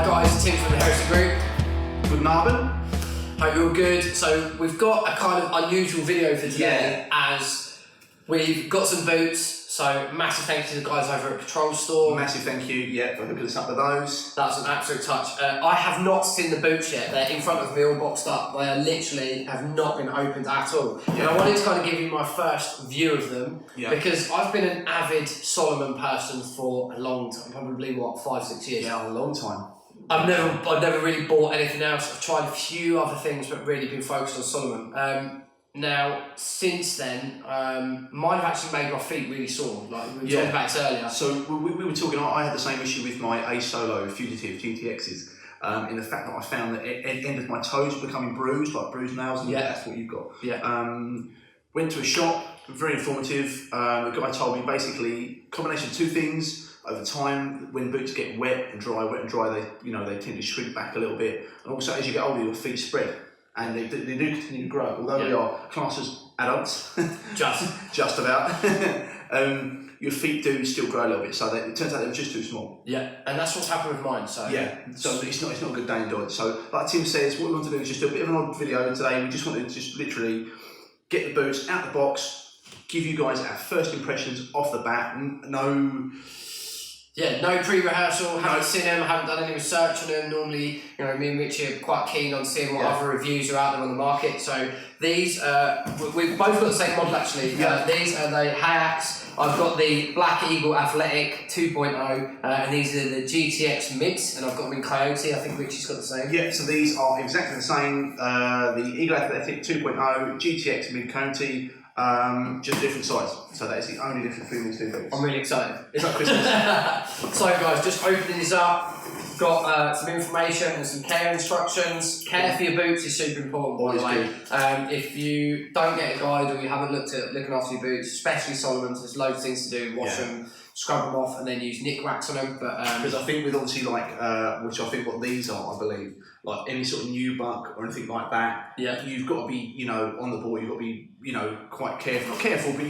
guys, Tim from the Heresy Group. Good Narbon. Hope you're all good. So we've got a kind of unusual video for today as we've got some boots. So massive thank you to the guys over at Patrol Store. Massive thank you, for hooking us up with those. That's an absolute touch. I have not seen the boots yet. They're in front of me all boxed up. They are literally have not been opened at all. And I wanted to kind of give you my first view of them because I've been an avid Solomon person for a long time, probably what, 5-6 years. Yeah, a long time. I've never really bought anything else. I've tried a few other things, but really been focused on Solomon. Now, since then, mine have actually made my feet really sore. Like we were talking about it earlier. So we were talking. I had the same issue with my A Solo Fugitive GTXs. In the fact that I found that at the end of my toes were becoming bruised, like bruised nails, and that's what you've got. Went to a shop, very informative. The guy told me basically combination of two things. Over time, when boots get wet and dry, they tend to shrink back a little bit. And also, as you get older, your feet spread, and they do continue to grow. Although we are classed as adults, just about, your feet do still grow a little bit. So it turns out they were just too small. Yeah, and that's what's happened with mine. So so it's not a good day in doing. So, like Tim says, what we want to do is just do a bit of an odd video today. We just wanted to just literally get the boots out the box, give you guys our first impressions off the bat. No pre-rehearsal, haven't seen them, haven't done any research on them. Normally, me and Richie are quite keen on seeing what other reviews are out there on the market. So these, we've both got the same model actually. These are the HAIX. I've got the Black Eagle Athletic 2.0, and these are the GTX mids, and I've got them in Coyote. I think Richie's got the same. Yeah, so these are exactly the same. The Eagle Athletic 2.0, GTX mid Coyote. Just different size. So that is the only difference between these two boots. I'm really excited. It's like Christmas. So guys, just opening this up. Got some information and some care instructions. Care for your boots is super important, by the way. If you don't get a guide or you haven't looked at looking after your boots, especially Solomon's, there's loads of things to do. Wash them, scrub them off, and then use nick racks on them. But because I think with obviously which I think what these are, I believe, like any sort of new buck or anything like that, you've got to be, on the ball. You've got to be, quite careful. Not careful, but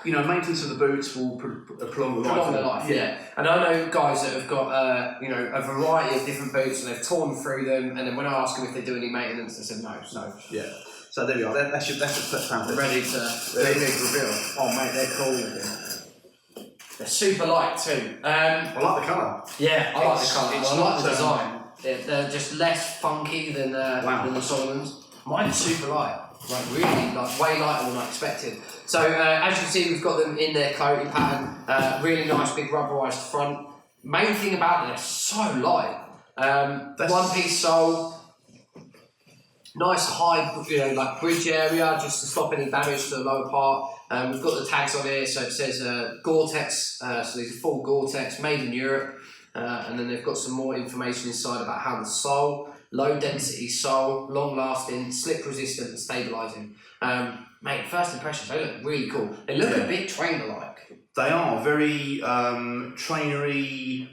maintenance of the boots will prolong the life. And I know guys that have got a variety of different boots and they've torn through them, and then when I ask them if they do any maintenance, they said no. So there we are. That's your pamphlet. Ready to reveal. Oh mate, they're cool. They're super light too. I like the colour. Yeah, I like the colour. I like the design. They're just less funky than the Solomons. Mine's super light. Really, way lighter than I expected. So as you can see, we've got them in their coyote pattern. Really nice, big rubberized front. Main thing about them, they're so light. One-piece sole. Nice high, bridge area, just to stop any damage to the lower part. We've got the tags on here, so it says gore-tex. So these are full gore-tex, made in Europe. And then they've got some more information inside about how the sole. Low density sole, long lasting, slip resistant and stabilising. Mate, first impressions, they look really cool. They look a bit trainer like. They are very trainery,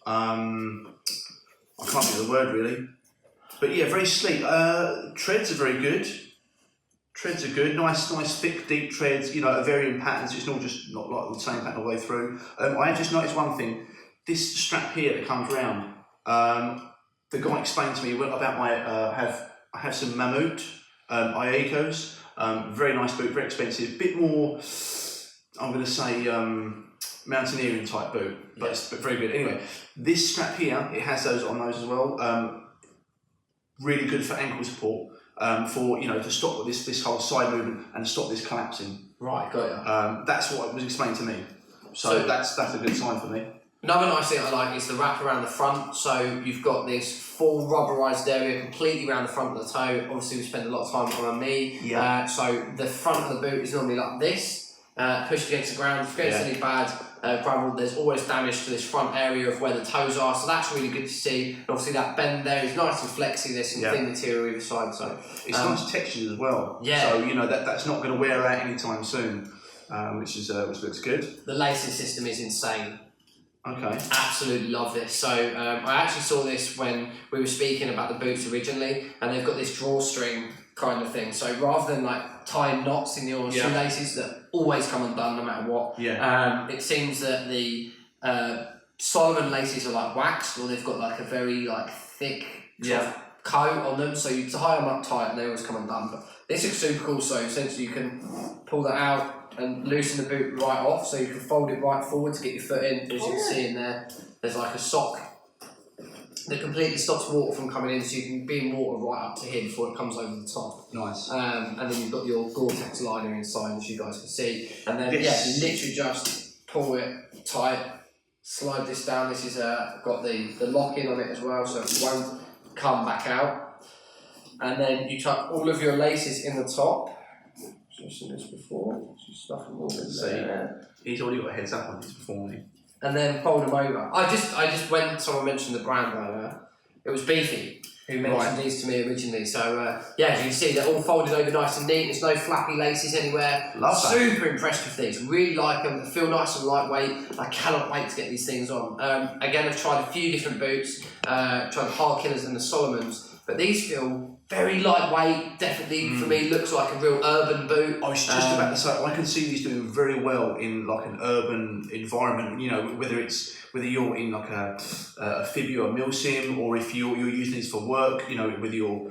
I can't think of the word really. But very sleek. Treads are very good. Treads are good, nice thick deep treads, varying patterns. It's not like the same pattern all the way through. I have just noticed one thing. This strap here that comes round, the guy explained to me about my, I have some Mammut Iacos, very nice boot, very expensive, bit more, I'm going to say mountaineering type boot, but very good. Anyway, this strap here, it has those on those as well, really good for ankle support, for, to stop this whole side movement and stop this collapsing. Right, got you. That's what was explained to me, so that's a good sign for me. Another nice thing I like is the wrap around the front. So you've got this full rubberized area completely around the front of the toe. Obviously, we spend a lot of time on our knee. So the front of the boot is normally like this, pushed against the ground. If you get any bad gravel, there's always damage to this front area of where the toes are. So that's really good to see. And obviously, that bend there is nice and flexy. There's some thin material either side. So it's nice textured as well. So that's not going to wear out anytime soon, which looks good. The lacing system is insane. Okay. Absolutely love this. So I actually saw this when we were speaking about the boots originally, and they've got this drawstring kind of thing. So rather than tying knots in your shoelaces that always come undone no matter what, it seems that the Solomon laces are like waxed, or they've got like a very like thick coat on them, so you tie them up tight and they always come undone. But this looks super cool, so essentially you can pull that out and loosen the boot right off, so you can fold it right forward to get your foot in. As you can see in there, there's like a sock that completely stops water from coming in, so you can be in water right up to here before it comes over the top. Nice. And then you've got your gore-tex liner inside, as you guys can see. And then you literally just pull it tight, slide this down. This is got the lock in on it as well, so it won't come back out. And then you tuck all of your laces in the top. I've seen this before. Just stuff them all in there. He's already got a heads up on this before me. And then fold them over. I just when someone mentioned the brand earlier, it was Beefy who mentioned these to me originally. So yeah, as you can see, they're all folded over nice and neat. There's no flappy laces anywhere. Love that. Super impressed with these. Really like them. They feel nice and lightweight. I cannot wait to get these things on. Again, I've tried a few different boots. Tried the Hard Killers and the Solomons, but these feel very lightweight. Definitely for me looks like a real urban boot. I was just about to say, I can see these doing very well in like an urban environment. You know, whether you're in like a Fibby or a Milsim, or if you're using these for work. You know, with your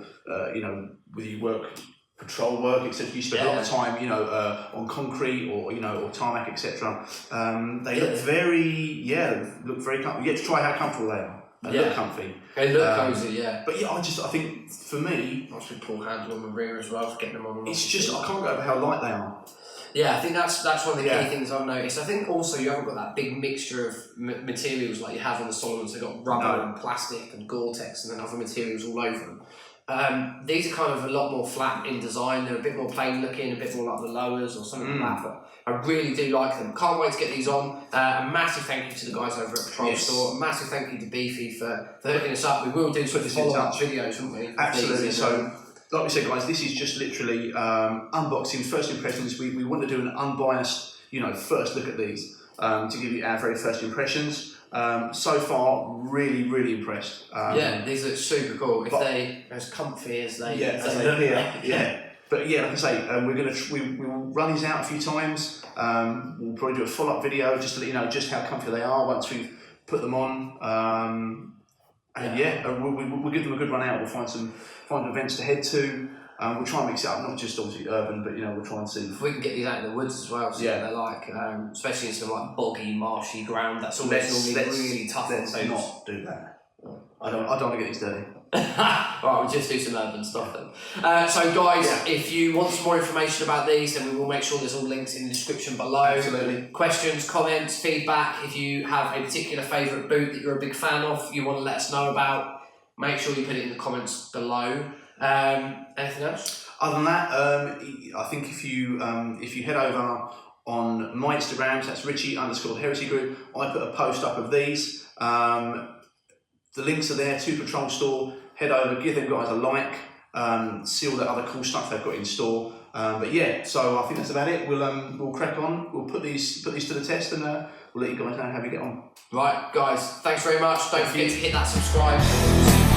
with your work, patrol work, etc. You spend a lot of time, you know, on concrete or or tarmac, etc. They look very look very comfortable. You get to try how comfortable they are. They look comfy. They look cosy, But yeah, I think for me, I should pull handle on the rear as well for getting them on. It's just I can't go over how light they are. Yeah, I think that's one of the key things I've noticed. I think also you haven't got that big mixture of materials like you have on the Solomons. They've got rubber and plastic and gore-tex and then other materials all over them. These are kind of a lot more flat in design. They're a bit more plain looking, a bit more like the lowers or something like that. But I really do like them. Can't wait to get these on. A massive thank you to the guys over at Patrol Store. A massive thank you to Beefy for hooking us up. We will do some follow-up videos, won't we? Absolutely. So, like we said, guys, this is just literally unboxing, first impressions. We want to do an unbiased, first look at these to give you our very first impressions. So far, really, really impressed. These look super cool. If they're as comfy as they look here. But yeah, like I say, we will run these out a few times. We'll probably do a follow-up video just to let you know just how comfy they are once we've put them on. We'll give them a good run out. We'll find events to head to. We'll try and mix it up, not just obviously urban, but we'll try and see. If we can get these out in the woods as well, so they're like, especially in some like boggy, marshy ground. That's always normally really tough. Let's not do that. I don't want to get these dirty. Right, we'll just do some urban stuff then. So guys, if you want some more information about these, then we will make sure there's all links in the description below. Absolutely. Questions, comments, feedback. If you have a particular favourite boot that you're a big fan of, you want to let us know about, make sure you put it in the comments below. Anything else? Other than that, I think if you head over on my Instagram, so that's Richie_Heresy Group, I put a post up of these. The links are there to Patrol Store. Head over, give them guys a like, see all the other cool stuff they've got in store. So I think that's about it. We'll crack on. We'll put these to the test, and we'll let you guys know how we get on. Right, guys. Thanks very much. Don't forget to hit that subscribe.